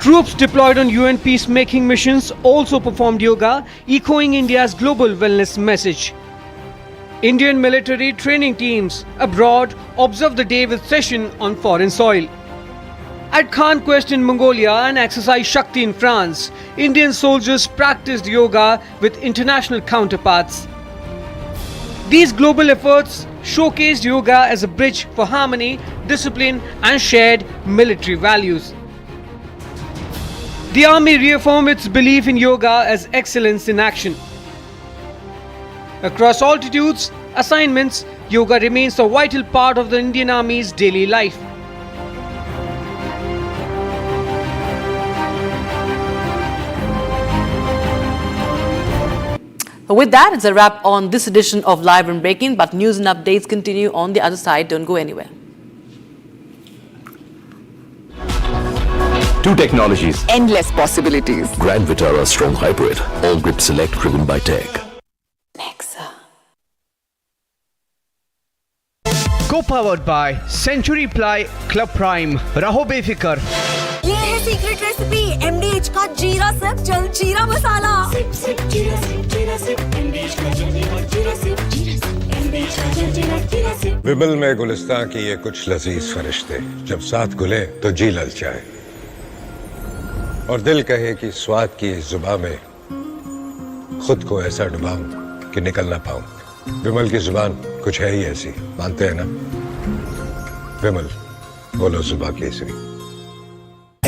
Troops deployed on UN peacemaking missions also performed yoga, echoing India's global wellness message. Indian military training teams abroad observed the day with session on foreign soil. At Khan Quest in Mongolia and Exercise Shakti in France, Indian soldiers practiced yoga with international counterparts. These global efforts showcased yoga as a bridge for harmony, discipline and shared military values. The army reaffirmed its belief in yoga as excellence in action. Across altitudes, assignments, yoga remains a vital part of the Indian Army's daily life. With that, it's a wrap on this edition of Live and Breaking, but news and updates continue on the other side. Don't go anywhere. Two technologies. Endless possibilities. Grand Vitara Strong Hybrid. All grip select driven by tech. Nexa. Co-powered by Century Ply Club Prime. Raho befikar. ये है secret recipe MDH का जीरा SIP जल जीरा मसाला। SIP SIP जीरा SIP MDH का जल जीरा सिप MDH का जल जीरा सिप। विमल में गुलिस्तां की ये कुछ लजीज फरिश्ते जब साथ घुले तो जी ललचाए और दिल कहे कि स्वाद की इस जुबान में खुद को ऐसा डुबाऊं कि निकल ना पाऊं। विमल की जुबान कुछ है ही ऐसी, मानते हैं ना? विमल, बोलो जुबान केसरी।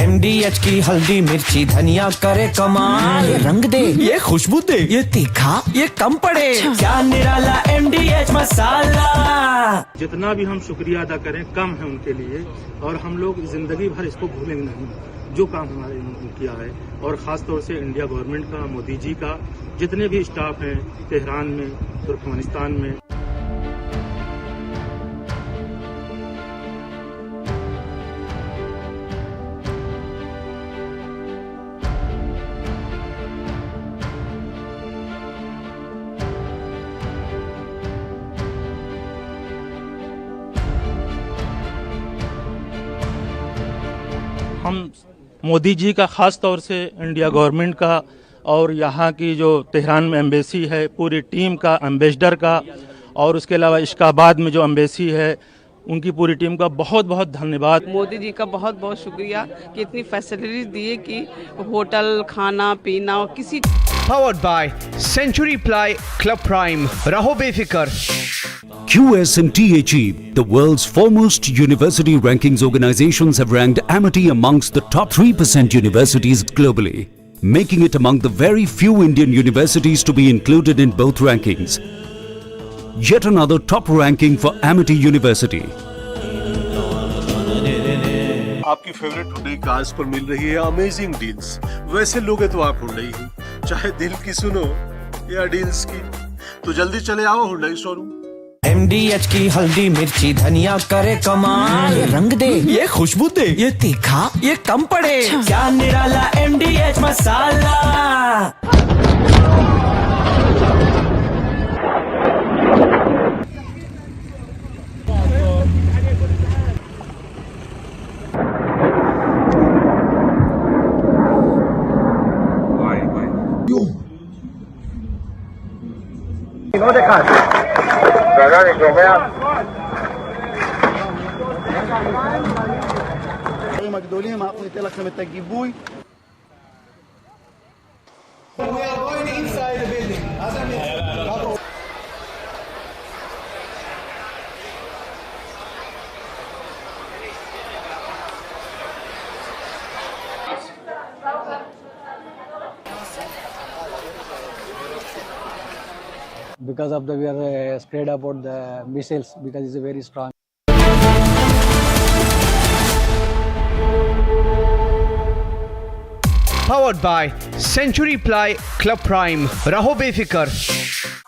MDH की हल्दी मिर्ची धनिया करे कमाल, ये रंग दे, ये खुशबू दे, ये तीखा, ये कम पड़े, क्या निराला MDH मसाला। जितना भी हम शुक्रिया अदा करें कम है उनके लिए, और हम लोग जिंदगी भर इसको भूलेंगे नहीं जो काम हमारे इन्होंने किया है। और खास तौर से इंडिया गवर्नमेंट का, मोदी जी का, जितने भी स्टाफ हैं तेहरान में, तुर्कमेनिस्तान में। हम मोदी जी का ख़ास तौर से इंडिया गवर्नमेंट का और यहाँ की जो तेहरान में एम्बेसी है पूरी टीम का, एम्बेसडर का, और उसके अलावा इश्काबाद में जो एम्बेसी है उनकी पूरी टीम का बहुत बहुत धन्यवाद। मोदी जी का बहुत बहुत शुक्रिया कि इतनी फैसिलिटीज दिए कि होटल, खाना पीना और किसी। Powered by Century Ply Club Prime. Raho befikar. QS and THE, the world's foremost university rankings organizations, have ranked Amity amongst the top 3% universities globally, making it among the very few Indian universities to be included in both rankings. Yet another top ranking for Amity University. आपकी favourite Hyundai cars पर मिल रही है amazing deals. वैसे लोगे तो आप Hyundai ही, चाहे दिल की सुनो या डील्स की, तो जल्दी चले आओ हुंडई शोरूम। MDH की हल्दी मिर्ची धनिया करे कमाल, ये रंग दे, ये खुशबू दे, ये तीखा, ये कम पड़े, क्या निराला MDH masala. הגדולים, אנחנו ניתן לכם את הגיבוי. We are going inside the building. Because of the we are scared about the missiles because it's very strong. Powered by Century Ply Club Prime. Raho befikar.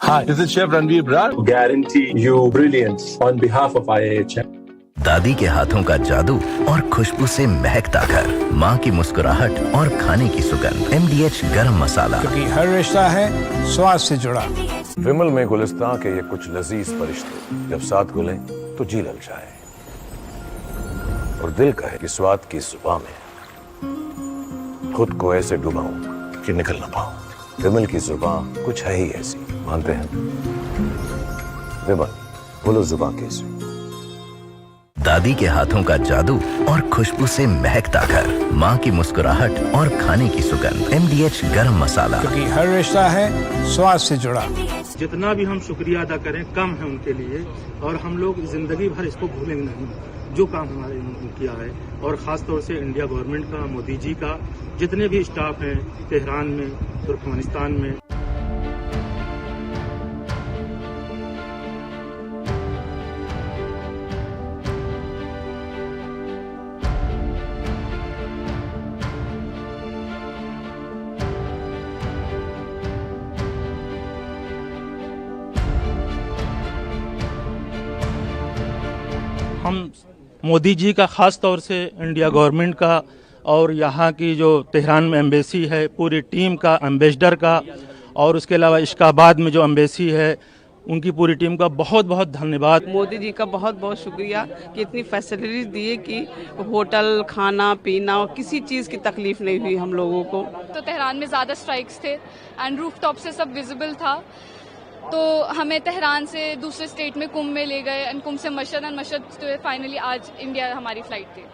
Hi, this is Chef Ranveer Brar. Guarantee you brilliance on behalf of IIHM. दादी के हाथों का जादू और खुशबू से महकता घर, माँ की मुस्कुराहट और खाने की सुगंध। MDH गरम मसाला, क्योंकि हर रिश्ता है स्वाद से जुड़ा। विमल में गुलिस्तां के ये कुछ लजीज फरिश्ते जब साथ घुले तो जी ललचाए और दिल कहे कि स्वाद की जुबान में खुद को ऐसे डुबाऊं कि निकल ना पाऊं। विमल की जुबान कुछ है ही ऐसी, मानते हैं? विमल, बोलो जुबान कैसी? दादी के हाथों का जादू और खुशबू से महकता घर, माँ की मुस्कुराहट और खाने की सुगंध। MDH गरम मसाला, क्योंकि हर रिश्ता है स्वाद से जुड़ा। जितना भी हम शुक्रिया अदा करें कम है उनके लिए, और हम लोग जिंदगी भर इसको भूलेंगे नहीं, जो काम हमारे उन्होंने किया है। और ख़ास तौर से इंडिया गवर्नमेंट का, मोदी जी का, जितने भी स्टाफ हैं तेहरान में, तुर्कमेनिस्तान में। हम मोदी जी का ख़ास तौर से इंडिया गवर्नमेंट का और यहाँ की जो तेहरान में एम्बेसी है, पूरी टीम का, एम्बेसडर का, और उसके अलावा इश्काबाद में जो एम्बेसी है उनकी पूरी टीम का बहुत बहुत धन्यवाद। मोदी जी का बहुत बहुत शुक्रिया कि इतनी फैसिलिटीज दिए कि होटल, खाना पीना, किसी चीज़ की तकलीफ नहीं हुई हम लोगों को। तो तेहरान में ज़्यादा स्ट्राइक्स थे एंड रूफ टॉप से सब विजिबल था, तो हमें तेहरान से दूसरे स्टेट में कुंभ में ले गए एंड कुंभ से मशहद एंड मशहद से फाइनली आज इंडिया हमारी फ्लाइट थी।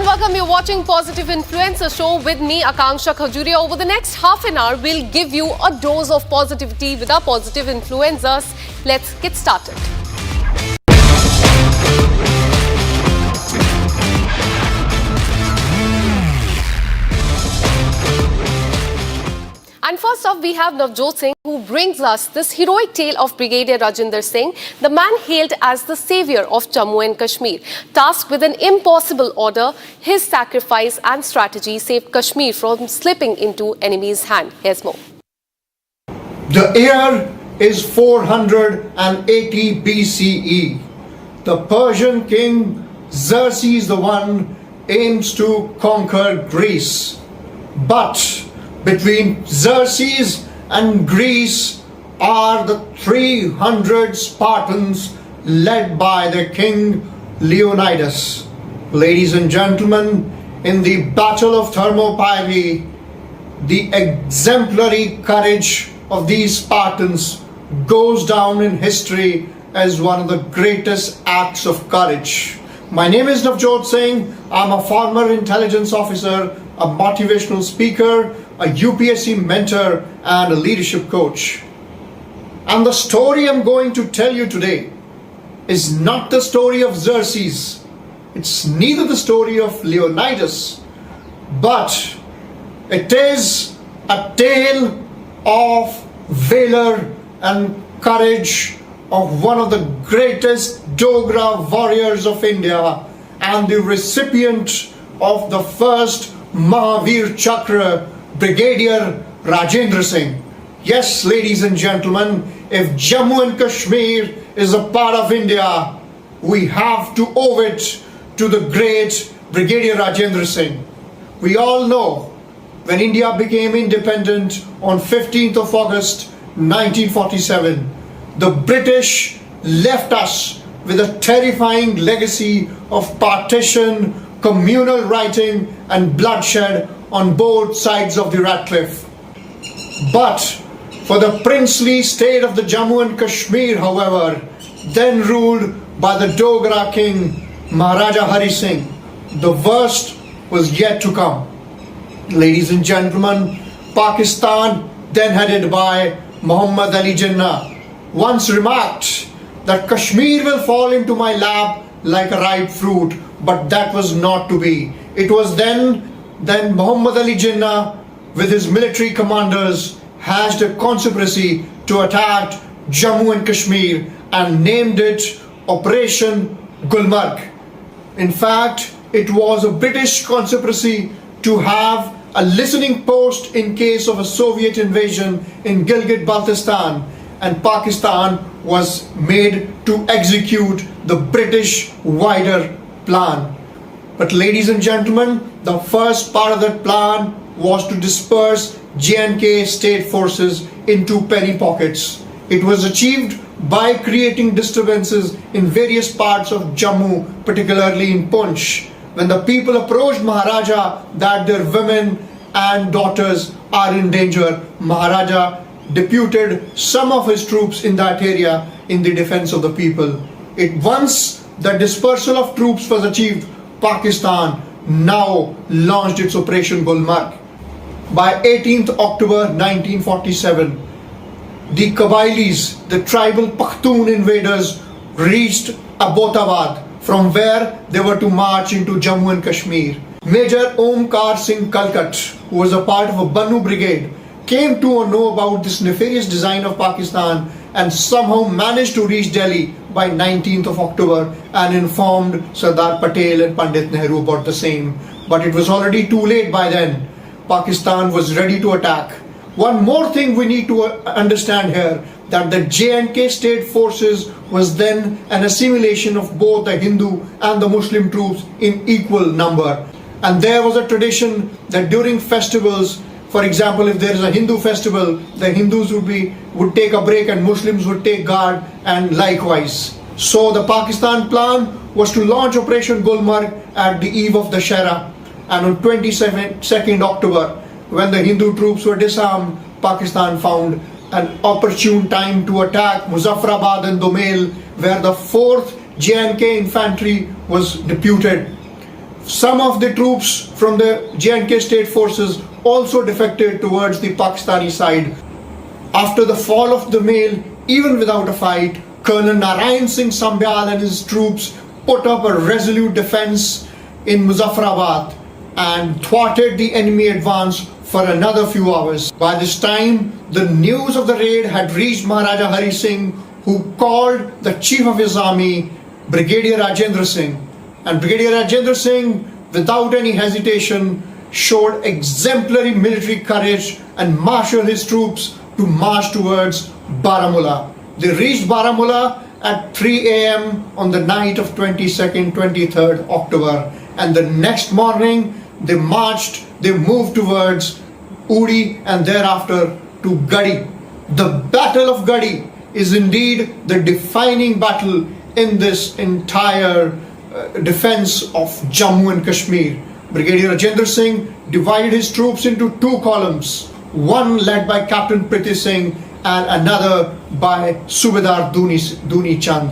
Welcome, you're watching Positive Influencer Show with me, Akanksha Khajuria. Over the next half an hour, we'll give you a dose of positivity with our positive influencers. Let's get started. And first off, we have Navjot Singh, who brings us this heroic tale of Brigadier Rajinder Singh, the man hailed as the savior of Jammu and Kashmir. Tasked with an impossible order, his sacrifice and strategy saved Kashmir from slipping into enemy's hand. Here's more. The year is 480 BCE. The Persian king Xerxes I aims to conquer Greece. But between Xerxes and Greece are the 300 Spartans led by their king Leonidas. Ladies and gentlemen, in the Battle of Thermopylae, the exemplary courage of these Spartans goes down in history as one of the greatest acts of courage. My name is Navjot Singh. I'm a former intelligence officer, a motivational speaker, a UPSC mentor and a leadership coach. And the story I'm going to tell you today is not the story of Xerxes. It's neither the story of Leonidas, but it is a tale of valor and courage of one of the greatest Dogra warriors of India and the recipient of the first Mahavir Chakra, Brigadier Rajinder Singh. Yes, ladies and gentlemen, if Jammu and Kashmir is a part of India, we have to owe it to the great Brigadier Rajinder Singh. We all know when India became independent on 15th of August 1947, the British left us with a terrifying legacy of partition, communal rioting and bloodshed on both sides of the Ratcliffe. But for the princely state of the Jammu and Kashmir, however, then ruled by the Dogra king Maharaja Hari Singh, the worst was yet to come. Ladies and gentlemen, Pakistan, then headed by Muhammad Ali Jinnah, once remarked that Kashmir will fall into my lap like a ripe fruit but that was not to be. It was then Muhammad Ali Jinnah with his military commanders hatched a conspiracy to attack Jammu and Kashmir and named it Operation Gulmarg. In fact, it was a British conspiracy to have a listening post in case of a Soviet invasion in Gilgit-Baltistan, and Pakistan was made to execute the British wider plan. But ladies and gentlemen, the first part of that plan was to disperse J&K state forces into penny pockets. It was achieved by creating disturbances in various parts of Jammu, particularly in Poonch. When the people approached Maharaja that their women and daughters are in danger, Maharaja deputed some of his troops in that area in the defense of the people. Once the dispersal of troops was achieved, Pakistan now launched its Operation Gulmarg. By 18th October 1947, the Kabilis, the tribal Pakhtun invaders, reached Abbottabad, from where they were to march into Jammu and Kashmir. Major Omkar Singh Kalkat, who was a part of a Bannu brigade, came to know about this nefarious design of Pakistan and somehow managed to reach Delhi by 19th of October and informed Sardar Patel and Pandit Nehru about the same. But it was already too late by then. Pakistan was ready to attack. One more thing we need to understand here, that the J&K state forces was then an assimilation of both the Hindu and the Muslim troops in equal number. And there was a tradition that during festivals, for example, if there is a Hindu festival, the Hindus would take a break and Muslims would take guard, and likewise. So the Pakistan plan was to launch Operation Gulmarg at the eve of Dussehra, and on 22nd October, when the Hindu troops were disarmed, Pakistan found an opportune time to attack Muzaffarabad and Domail, where the 4th J&K infantry was deputed. Some of the troops from the J&K state forces also defected towards the Pakistani side. After the fall of Domail, even without a fight, Colonel Narayan Singh Sambyal and his troops put up a resolute defense in Muzaffarabad and thwarted the enemy advance for another few hours. By this time, the news of the raid had reached Maharaja Hari Singh, who called the chief of his army, Brigadier Rajinder Singh. And Brigadier Rajinder Singh, without any hesitation, showed exemplary military courage and marshaled his troops to march towards Baramulla. They reached Baramulla at 3 a.m. on the night of 22nd, 23rd October. And the next morning, they moved towards Uri and thereafter to Gadi. The Battle of Gadi is indeed the defining battle in this entire defense of Jammu and Kashmir. Brigadier Rajinder Singh divided his troops into two columns, one led by Captain Prateek Singh and another by Subedar Duni Chand.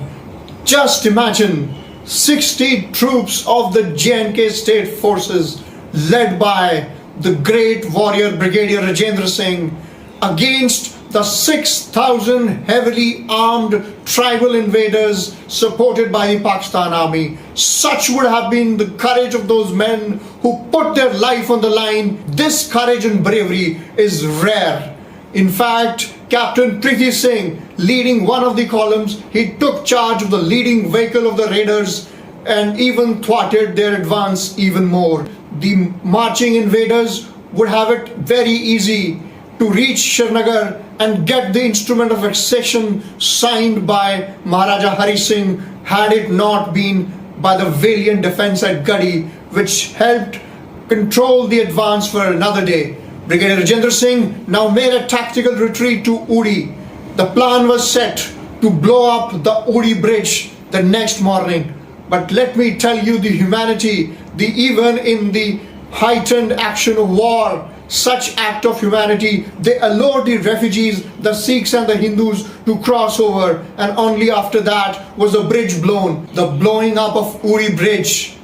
Just imagine 60 troops of the J&K state forces led by the great warrior Brigadier Rajinder Singh against the 6,000 heavily armed tribal invaders supported by the Pakistan army. Such would have been the courage of those men who put their life on the line. This courage and bravery is rare. In fact, Captain Prateek Singh, leading one of the columns, he took charge of the leading vehicle of the raiders and even thwarted their advance even more. The marching invaders would have it very easy to reach Srinagar and get the instrument of accession signed by Maharaja Hari Singh, had it not been by the valiant defense at Gadi, which helped control the advance for another day. Brigadier Rajinder Singh now made a tactical retreat to Uri. The plan was set to blow up the Uri bridge the next morning. But let me tell you the humanity, even in the heightened action of war, such act of humanity, they allowed the refugees, the Sikhs and the Hindus to cross over, and only after that was the bridge blown. The blowing up of Uri bridge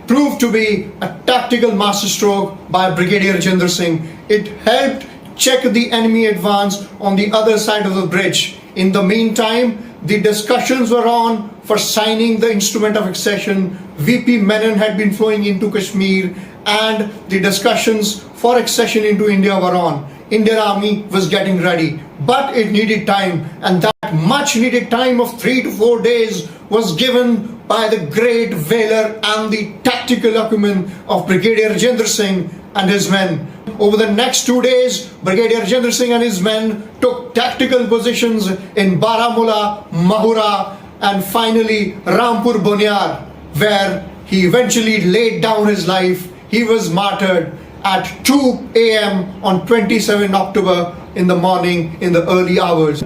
proved to be a tactical masterstroke by Brigadier Rajinder Singh. It helped check the enemy advance on the other side of the bridge. In the meantime, the discussions were on for signing the instrument of accession. VP Menon had been flowing into Kashmir, and the discussions for accession into India were on. Indian Army was getting ready, but it needed time, and that much needed time of 3 to 4 days was given by the great valor and the tactical acumen of Brigadier Rajinder Singh and his men. Over the next 2 days, Brigadier Rajinder Singh and his men took tactical positions in Baramulla, Mahura, and finally Rampur Boniar, where he eventually laid down his life. He was martyred at 2 a.m. on 27 October in the morning, in the early hours.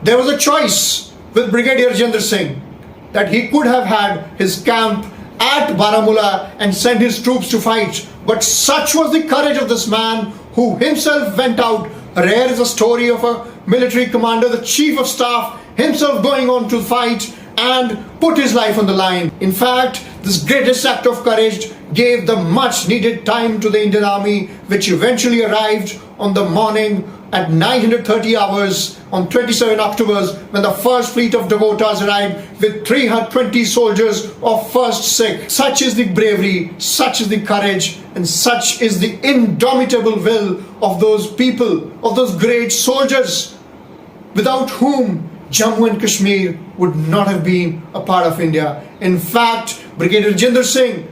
There was a choice with Brigadier Rajinder Singh that he could have had his camp at Baramulla and sent his troops to fight. But such was the courage of this man, who himself went out. Rare is a story of a military commander, the chief of staff, himself going on to fight and put his life on the line. In fact, this greatest act of courage gave the much needed time to the Indian Army, which eventually arrived on the morning at 9:30 hours on 27 October, when the first fleet of Dakotas arrived with 320 soldiers of 1st Sikh. Such is the bravery, such is the courage, and such is the indomitable will of those people, of those great soldiers, without whom Jammu and Kashmir would not have been a part of India. In fact, Brigadier Rajinder Singh,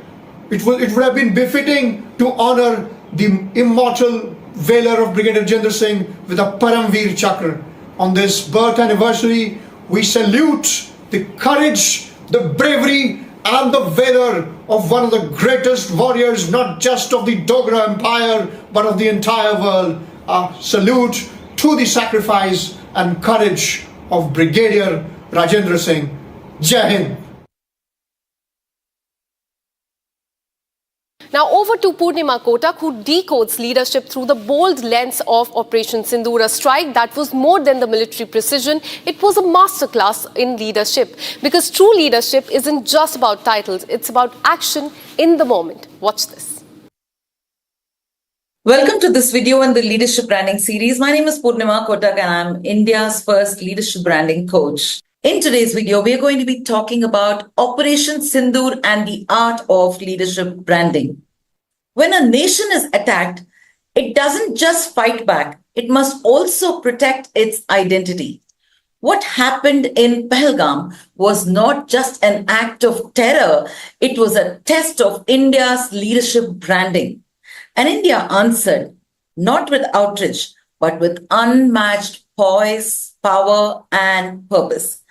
it would have been befitting to honor the immortal valor of Brigadier Rajinder Singh with a Paramveer Chakra. On this birth anniversary, we salute the courage, the bravery, and the valor of one of the greatest warriors, not just of the Dogra Empire, but of the entire world. A salute to the sacrifice and courage of Brigadier Rajinder Singh. Jai Hind. Now over to Purnima Kotak, who decodes leadership through the bold lens of Operation Sindoor, a strike that was more than the military precision. It was a masterclass in leadership, because true leadership isn't just about titles, it's about action in the moment. Watch this. Welcome to this video on the Leadership Branding series. My name is Purnima Kotak and I'm India's first leadership branding coach. In today's video, we are going to be talking about Operation Sindoor and the art of leadership branding. When a nation is attacked, it doesn't just fight back, it must also protect its identity. What happened in Pahalgam was not just an act of terror, it was a test of India's leadership branding. And India answered, not with outrage, but with unmatched poise, power, and purpose.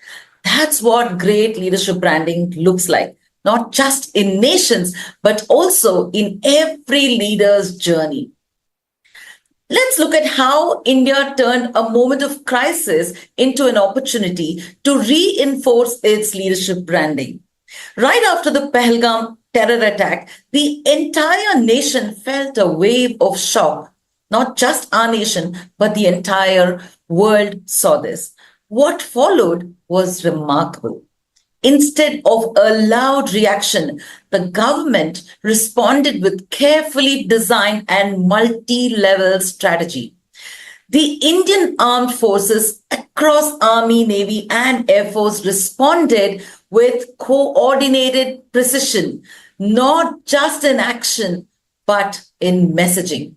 That's what great leadership branding looks like, not just in nations, but also in every leader's journey. Let's look at how India turned a moment of crisis into an opportunity to reinforce its leadership branding. Right after the Pahalgam terror attack, the entire nation felt a wave of shock. Not just our nation, but the entire world saw this. What followed was remarkable. Instead of a loud reaction, the government responded with carefully designed and multi-level strategy. The Indian armed forces across Army, Navy, and Air Force responded with coordinated precision, not just in action, but in messaging.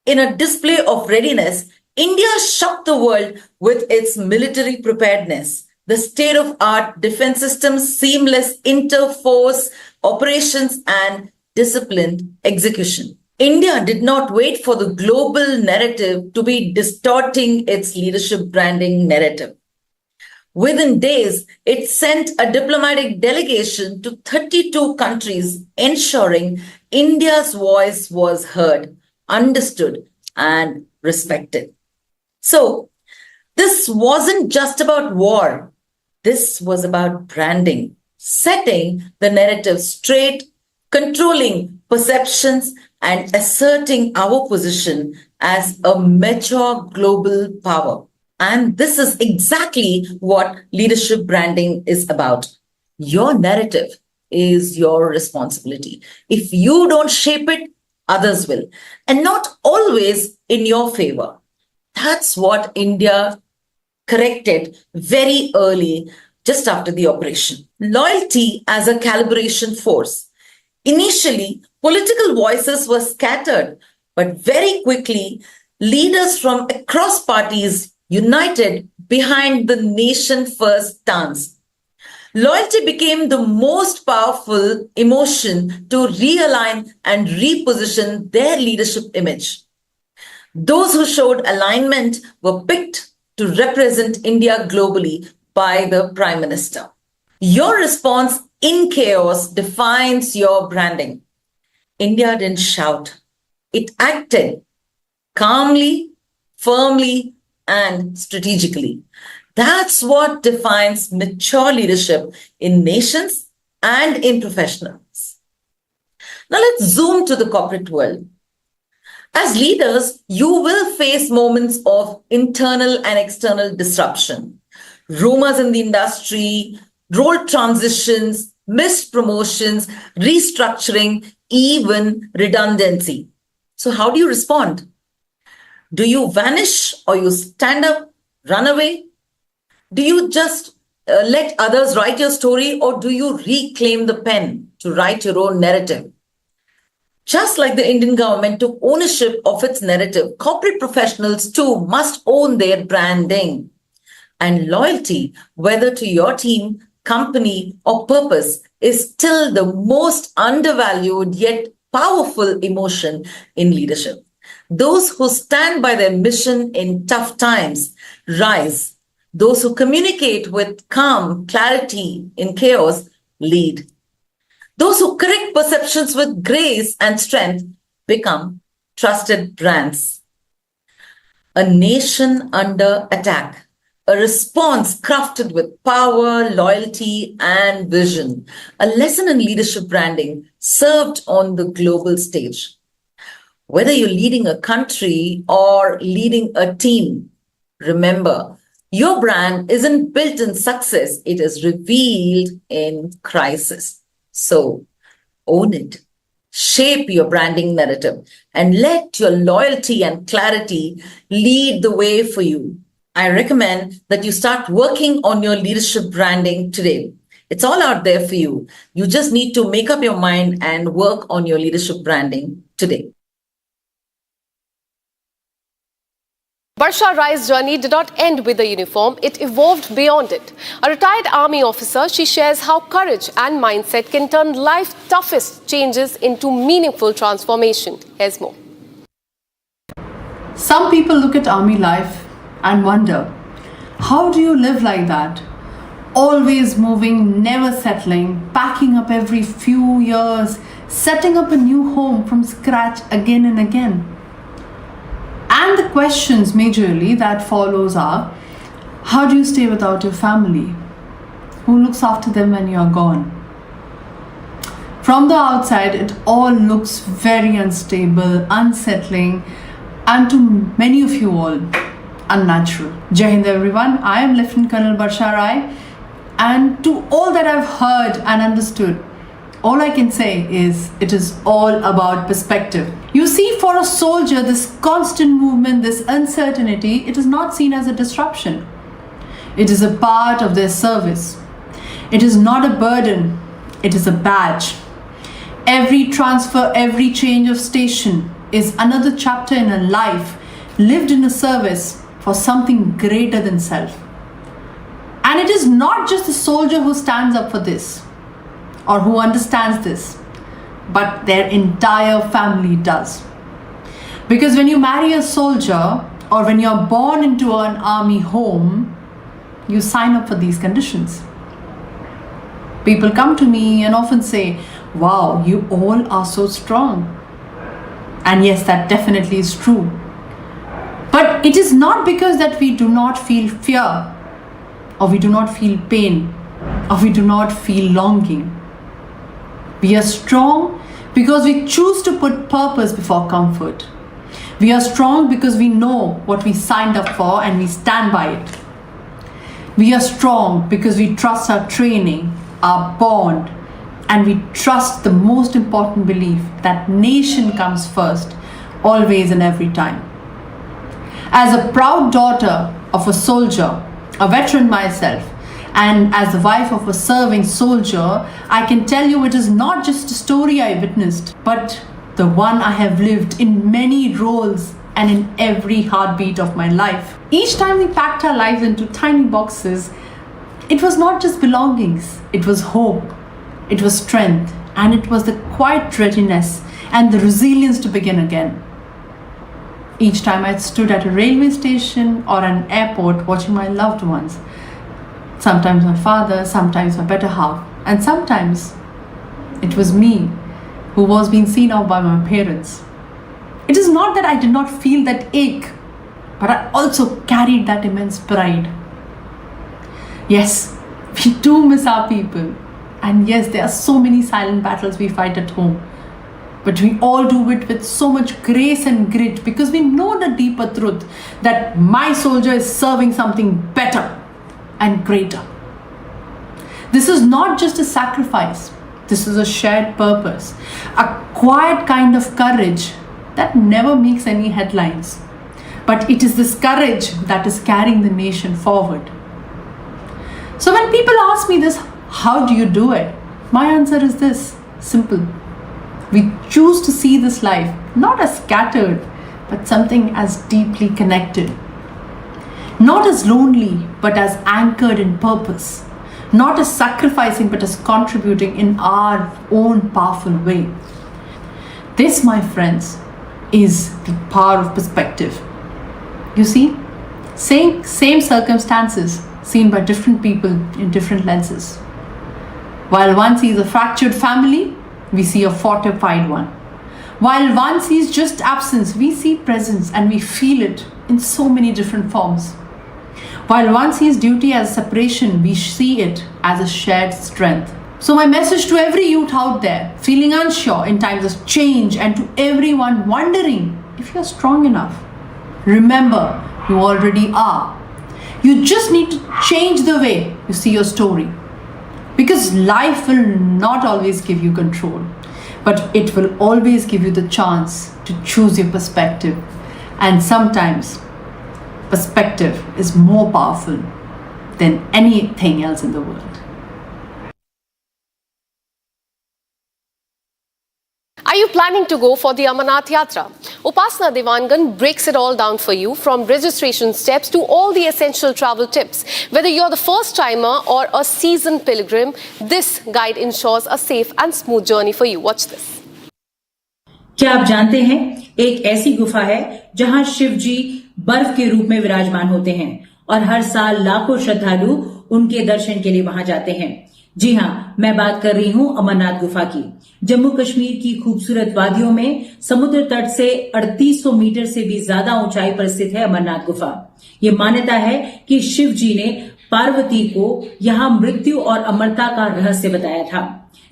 In a display of readiness, India shocked the world with its military preparedness, the state-of-art defense systems, seamless inter-force operations, and disciplined execution. India did not wait for the global narrative to be distorting its leadership branding narrative. Within days, it sent a diplomatic delegation to 32 countries, ensuring India's voice was heard, understood, and respected. So, this wasn't just about war. This was about branding, setting the narrative straight, controlling perceptions, and asserting our position as a mature global power. And this is exactly what leadership branding is about. Your narrative is your responsibility. If you don't shape it, others will, and not always in your favor. That's what India corrected very early, just after the operation. Loyalty as a calibration force. Initially, political voices were scattered, but very quickly, leaders from across parties united behind the nation first stance. Loyalty became the most powerful emotion to realign and reposition their leadership image. Those who showed alignment were picked to represent India globally by the Prime Minister. Your response in chaos defines your branding. India didn't shout. It acted calmly, firmly, and strategically. That's what defines mature leadership in nations and in professionals. Now let's zoom to the corporate world. As leaders, you will face moments of internal and external disruption. Rumors in the industry, role transitions, missed promotions, restructuring, even redundancy. So how do you respond? Do you vanish or you stand up, run away? Do you just let others write your story, or do you reclaim the pen to write your own narrative? Just like the Indian government took ownership of its narrative, corporate professionals too must own their branding. And loyalty, whether to your team, company, or purpose, is still the most undervalued yet powerful emotion in leadership. Those who stand by their mission in tough times rise. Those who communicate with calm, clarity in chaos lead. Those who correct perceptions with grace and strength become trusted brands. A nation under attack, a response crafted with power, loyalty, and vision. A lesson in leadership branding served on the global stage. Whether you're leading a country or leading a team, remember, your brand isn't built in success, it is revealed in crisis. So own it, shape your branding narrative, and let your loyalty and clarity lead the way for you. I recommend that you start working on your leadership branding today. It's all out there for you. You just need to make up your mind and work on your leadership branding today. Barsha Rai's journey did not end with the uniform, it evolved beyond it. A retired army officer, she shares how courage and mindset can turn life's toughest changes into meaningful transformation. Here's more. Some people look at army life and wonder, how do you live like that? Always moving, never settling, packing up every few years, setting up a new home from scratch again and again. And the questions majorly that follows are, how do you stay without your family? Who looks after them when you're gone? From the outside, it all looks very unstable, unsettling, and to many of you all, unnatural. Jai Hind everyone, I am Lieutenant Colonel Barsha Rai, and to all that I've heard and understood, all I can say is it is all about perspective. You see, for a soldier, this constant movement, this uncertainty, it is not seen as a disruption. It is a part of their service. It is not a burden. It is a badge. Every transfer, every change of station is another chapter in a life lived in a service for something greater than self. And it is not just the soldier who stands up for this or who understands this, but their entire family does. Because when you marry a soldier or when you're born into an army home, you sign up for these conditions. People come to me and often say, wow, you all are so strong. And yes, that definitely is true. But it is not because that we do not feel fear, or we do not feel pain, or we do not feel longing. We are strong because we choose to put purpose before comfort. We are strong because we know what we signed up for and we stand by it. We are strong because we trust our training, our bond, and we trust the most important belief that nation comes first, always and every time. As a proud daughter of a soldier, a veteran myself, and as the wife of a serving soldier, I can tell you it is not just a story I witnessed, but the one I have lived in many roles and in every heartbeat of my life. Each time we packed our lives into tiny boxes, it was not just belongings, it was hope, it was strength, and it was the quiet readiness and the resilience to begin again. Each time I stood at a railway station or an airport watching my loved ones, sometimes my father, sometimes my better half, and sometimes it was me who was being seen off by my parents. It is not that I did not feel that ache, but I also carried that immense pride. Yes, we do miss our people. And yes, there are so many silent battles we fight at home. But we all do it with so much grace and grit because we know the deeper truth that my soldier is serving something better and greater. This is not just a sacrifice. This is a shared purpose, a quiet kind of courage that never makes any headlines. But it is this courage that is carrying the nation forward. So when people ask me this, how do you do it? My answer is this, simple. We choose to see this life not as scattered, but something as deeply connected. Not as lonely, but as anchored in purpose. Not as sacrificing, but as contributing in our own powerful way. This, my friends, is the power of perspective. You see, same circumstances seen by different people in different lenses. While one sees a fractured family, we see a fortified one. While one sees just absence, we see presence and we feel it in so many different forms. While one sees duty as separation, we see it as a shared strength. So my message to every youth out there feeling unsure in times of change and to everyone wondering if you're strong enough, remember, you already are. You just need to change the way you see your story. Because life will not always give you control, but it will always give you the chance to choose your perspective. And sometimes perspective is more powerful than anything else in the world. Are you planning to go for the Amarnath Yatra? Upasana Devangan breaks it all down for you, from registration steps to all the essential travel tips. Whether you're the first timer or a seasoned pilgrim, this guide ensures a safe and smooth journey for you. Watch this. क्या आप जानते हैं, एक ऐसी गुफा है जहां शिव जी बर्फ के रूप में विराजमान होते हैं और हर साल लाखों श्रद्धालु उनके दर्शन के लिए वहां जाते हैं। जी हां, मैं बात कर रही हूं अमरनाथ गुफा की। जम्मू कश्मीर की खूबसूरत वादियों में समुद्र तट से 3800 मीटर से भी ज्यादा ऊंचाई पर स्थित है अमरनाथ गुफा। ये मान्यता है कि शिव जी ने पार्वती को यहां मृत्यु और अमरता का रहस्य बताया था।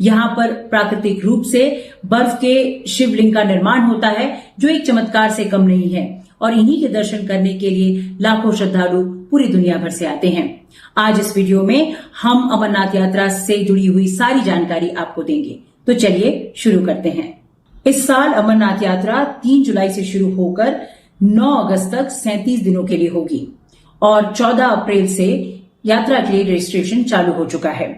यहां पर प्राकृतिक रूप से बर्फ के शिवलिंग का निर्माण होता है, जो एक चमत्कार से कम नहीं है, और इन्हीं के दर्शन करने के लिए लाखों श्रद्धालु पूरी दुनिया भर से आते हैं। आज इस वीडियो में हम अमरनाथ यात्रा से जुड़ी हुई सारी जानकारी आपको देंगे। तो चलिए शुरू करते हैं। इस साल अमरनाथ यात्रा 3 जुलाई से शुरू होकर 9 अगस्त तक 37 दिनों के लिए होगी और 14 अप्रैल से यात्रा के लिए रजिस्ट्रेशन चालू हो चुका है।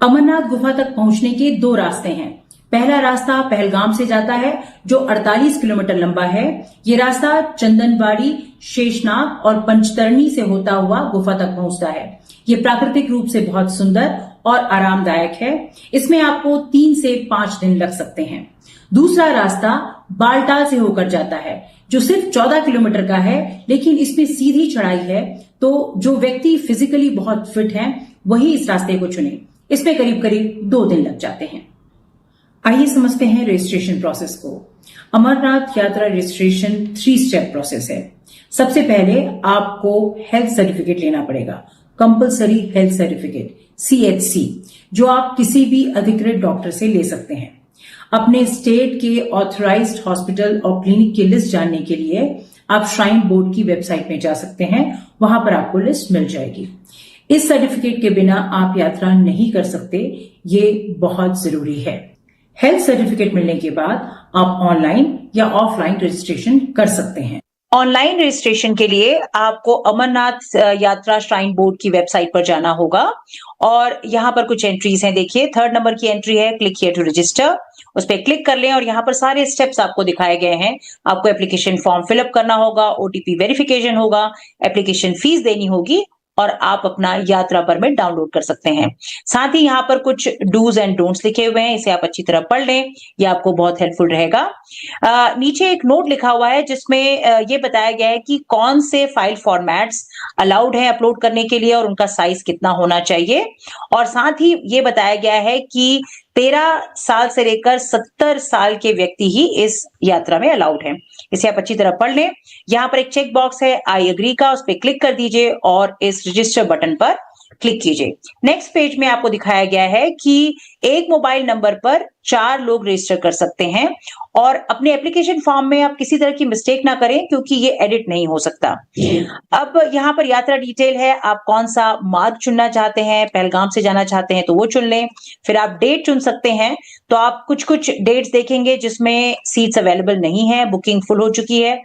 अमरनाथ गुफा तक पहुंचने के 2 रास्ते हैं। पहला रास्ता पहलगाम से जाता है, जो 48 किलोमीटर लंबा है। ये रास्ता चंदनबाड़ी, शेषनाग और पंचतरणी से होता हुआ गुफा तक पहुंचता है। ये प्राकृतिक रूप से बहुत सुंदर और आरामदायक है। इसमें आपको 3 से 5 दिन लग सकते हैं। दूसरा रास्ता बालटाल से होकर जाता है, जो सिर्फ 14 किलोमीटर का है, लेकिन इसमें सीधी चढ़ाई है, तो जो व्यक्ति फिजिकली बहुत फिट हैं, वही इस रास्ते को चुने। इसमें करीब करीब 2 दिन लग जाते हैं। आइए समझते हैं रजिस्ट्रेशन प्रोसेस को। अमरनाथ यात्रा रजिस्ट्रेशन 3 स्टेप प्रोसेस है। सबसे पहले आपको हेल्थ सर्टिफिकेट लेना पड़ेगा, कंपलसरी हेल्थ सर्टिफिकेट CHC, जो आप किसी भी अधिकृत डॉक्टर से ले सकते हैं। अपने स्टेट के ऑथराइज्ड हॉस्पिटल और क्लिनिक की लिस्ट जानने के लिए आप श्राइन बोर्ड की वेबसाइट में जा सकते हैं, वहां पर आपको लिस्ट मिल जाएगी। इस सर्टिफिकेट के बिना आप यात्रा नहीं कर सकते, ये बहुत जरूरी है। हेल्थ सर्टिफिकेट मिलने के बाद आप ऑनलाइन या ऑफलाइन रजिस्ट्रेशन कर सकते हैं। ऑनलाइन रजिस्ट्रेशन के लिए आपको अमरनाथ यात्रा श्राइन बोर्ड की वेबसाइट पर जाना होगा और यहाँ पर कुछ एंट्रीज हैं। देखिए 3rd नंबर की एंट्री है क्लिक हियर टू रजिस्टर, उस पर क्लिक कर लें और यहाँ पर सारे स्टेप्स आपको दिखाए गए हैं। आपको एप्लीकेशन फॉर्म फिलअप करना होगा, ओटीपी वेरिफिकेशन होगा, एप्लीकेशन फीस देनी होगी और आप अपना यात्रा परमिट डाउनलोड कर सकते हैं। साथ ही यहाँ पर कुछ डूज एंड डोंट्स लिखे हुए हैं, इसे आप अच्छी तरह पढ़ लें, ये आपको बहुत हेल्पफुल रहेगा। नीचे एक नोट लिखा हुआ है जिसमें ये बताया गया है कि कौन से फाइल फॉर्मेट्स अलाउड है अपलोड करने के लिए और उनका साइज कितना होना चाहिए। और साथ ही ये बताया गया है कि 13 साल से लेकर 70 साल के व्यक्ति ही इस यात्रा में अलाउड हैं। इसे आप अच्छी तरह पढ़ लें। यहाँ पर एक चेक बॉक्स है आई एग्री का, उस पर क्लिक कर दीजिए और इस रजिस्टर बटन पर क्लिक कीजिए। नेक्स्ट पेज में आपको दिखाया गया है कि एक मोबाइल नंबर पर 4 लोग रजिस्टर कर सकते हैं और अपने एप्लीकेशन फॉर्म में आप किसी तरह की मिस्टेक ना करें क्योंकि ये एडिट नहीं हो सकता। अब यहाँ पर यात्रा डिटेल है, आप कौन सा मार्ग चुनना चाहते हैं, पहलगाम से जाना चाहते हैं तो वो चुन लें। फिर आप डेट चुन सकते हैं, तो आप कुछ डेट्स देखेंगे जिसमें सीट्स अवेलेबल नहीं है, बुकिंग फुल हो चुकी है।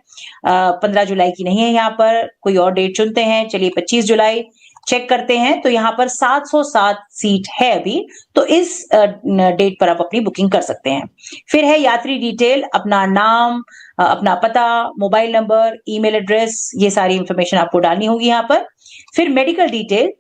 15 जुलाई की नहीं है, यहाँ पर कोई और डेट चुनते हैं। चलिए 25 जुलाई चेक करते हैं तो यहाँ पर 707 सीट है अभी, तो इस डेट पर आप अपनी बुकिंग कर सकते हैं। फिर है यात्री डिटेल, अपना नाम, अपना पता, मोबाइल नंबर, ईमेल एड्रेस, ये सारी इंफॉर्मेशन आपको डालनी होगी यहाँ पर। फिर मेडिकल डिटेल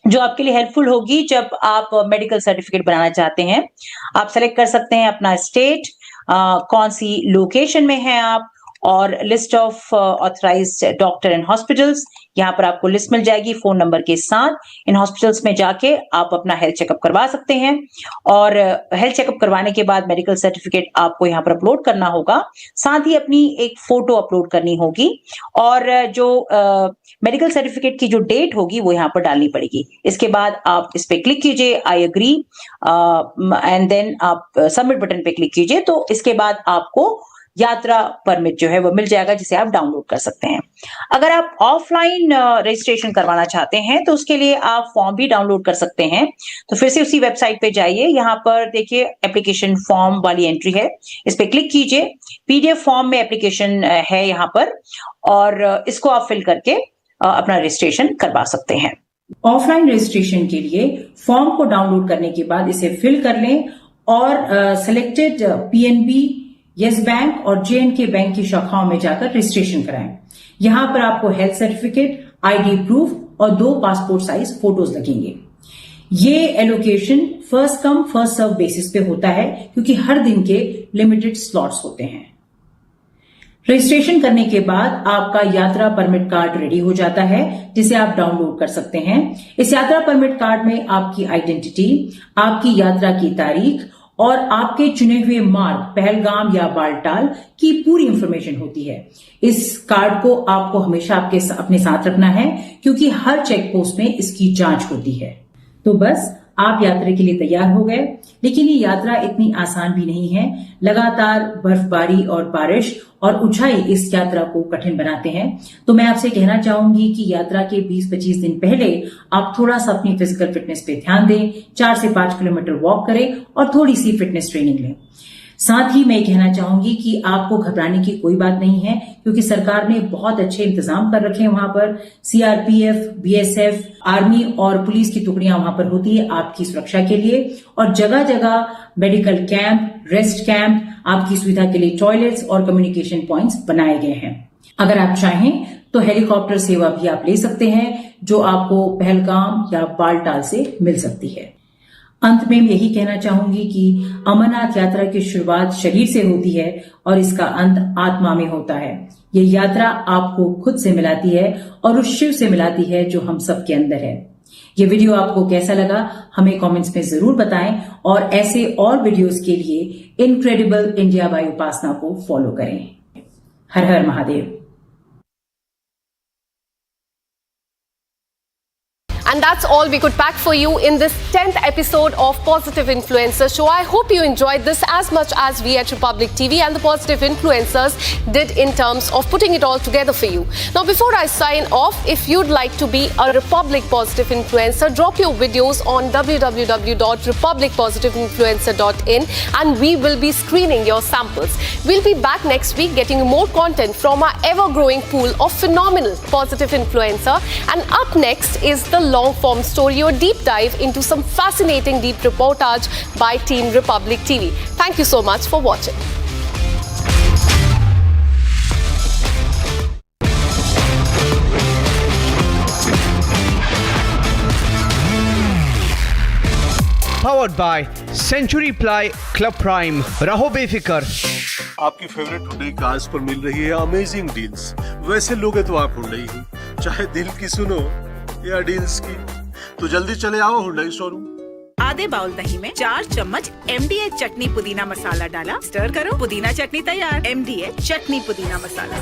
जो आपके लिए हेल्पफुल होगी जब आप मेडिकल सर्टिफिकेट बनाना चाहते हैं। आप सेलेक्ट कर सकते हैं अपना स्टेट, कौन सी लोकेशन में है आप, और list of authorised doctor and hospitals, यहाँ पर आपको लिस्ट मिल जाएगी फोन नंबर के साथ। इन हॉस्पिटल्स में जाके आप अपना हेल्थ चेकअप करवा सकते हैं और हेल्थ चेकअप करवाने के बाद मेडिकल सर्टिफिकेट आपको यहाँ पर अपलोड करना होगा। साथ ही अपनी एक फोटो अपलोड करनी होगी और जो मेडिकल सर्टिफिकेट की जो डेट होगी वो यहाँ पर डालनी पड़ेगी। इसके बाद आप इस पे क्लिक कीजिए आई एग्री एंड देन आप सबमिट बटन पे क्लिक कीजिए, तो इसके बाद आपको यात्रा परमिट जो है वो मिल जाएगा जिसे आप डाउनलोड कर सकते हैं। अगर आप ऑफलाइन रजिस्ट्रेशन करवाना चाहते हैं तो उसके लिए आप फॉर्म भी डाउनलोड कर सकते हैं। तो फिर से उसी वेबसाइट पे जाइए, यहाँ पर देखिए एप्लीकेशन फॉर्म वाली एंट्री है, इस पे क्लिक कीजिए। पीडीएफ फॉर्म में एप्लीकेशन है यहाँ पर और इसको आप फिल करके अपना रजिस्ट्रेशन करवा सकते हैं। ऑफलाइन रजिस्ट्रेशन के लिए फॉर्म को डाउनलोड करने के बाद इसे फिल कर लें और सिलेक्टेड पीएनबी, यस बैंक और जेएनके बैंक की शाखाओं में जाकर रजिस्ट्रेशन कराएं। यहां पर आपको हेल्थ सर्टिफिकेट, आईडी प्रूफ और 2 पासपोर्ट साइज फोटोज लगेंगे। ये allocation first come first serve basis पे होता है क्योंकि हर दिन के लिमिटेड स्लॉट्स होते हैं। रजिस्ट्रेशन करने के बाद आपका यात्रा परमिट कार्ड रेडी हो जाता है जिसे आप डाउनलोड कर सकते हैं। इस यात्रा परमिट कार्ड में आपकी आइडेंटिटी, आपकी यात्रा की तारीख और आपके चुने हुए मार्ग पहलगाम या बालटाल की पूरी इंफॉर्मेशन होती है। इस कार्ड को आपको हमेशा अपने साथ रखना है क्योंकि हर चेक पोस्ट में इसकी जांच होती है। तो बस आप यात्रा के लिए तैयार हो गए, लेकिन ये यात्रा इतनी आसान भी नहीं है। लगातार बर्फबारी और बारिश और ऊंचाई इस यात्रा को कठिन बनाते हैं। तो मैं आपसे कहना चाहूंगी कि यात्रा के 20-25 दिन पहले आप थोड़ा सा अपनी फिजिकल फिटनेस पे ध्यान दें, 4 से 5 किलोमीटर वॉक करें और थोड़ी सी फिटनेस ट्रेनिंग लें। साथ ही मैं कहना चाहूंगी कि आपको घबराने की कोई बात नहीं है क्योंकि सरकार ने बहुत अच्छे इंतजाम कर रखे हैं। वहां पर सीआरपीएफ, बीएसएफ, आर्मी और पुलिस की टुकड़ियां वहां पर होती है आपकी सुरक्षा के लिए और जगह जगह मेडिकल कैंप, रेस्ट कैंप, आपकी सुविधा के लिए टॉयलेट्स और कम्युनिकेशन पॉइंट्स बनाए गए हैं। अगर आप चाहें तो हेलीकॉप्टर सेवा भी आप ले सकते हैं जो आपको पहलगाम या बालटाल से मिल सकती है। अंत में मैं यही कहना चाहूंगी कि अमरनाथ यात्रा की शुरुआत शरीर से होती है और इसका अंत आत्मा में होता है। ये यात्रा आपको खुद से मिलाती है और उस शिव से मिलाती है जो हम सबके अंदर है। ये वीडियो आपको कैसा लगा हमें कमेंट्स में जरूर बताएं और ऐसे और वीडियोस के लिए इनक्रेडिबल इंडिया बाय उपासना को फॉलो करें। हर हर Mahadev. And that's all we could pack for you in this 10th episode of Positive Influencer Show. I hope you enjoyed this as much as we at Republic TV and the Positive Influencers did in terms of putting it all together for you. Now, before I sign off, if you'd like to be a Republic Positive Influencer, drop your videos on www.republicpositiveinfluencer.in and we will be screening your samples. We'll be back next week getting more content from our ever-growing pool of phenomenal positive influencer. And up next is the long-form story or deep dive into some fascinating deep reportage by Team Republic TV. Thank you so much for watching. Powered by Century Ply Club Prime. रहो बेफिक्र। आपकी favourite Hyundai cars पर मिल रही है amazing deals. वैसे लोग तो आप हुंडई ही, चाहे दिल की सुनो या डील्स की, तो जल्दी चले आओ हुंडई शोरूम। आधे बाउल दही में 4 चम्मच MDH चटनी पुदीना मसाला डाला, स्टर करो, पुदीना चटनी तैयार। MDH चटनी पुदीना मसाला।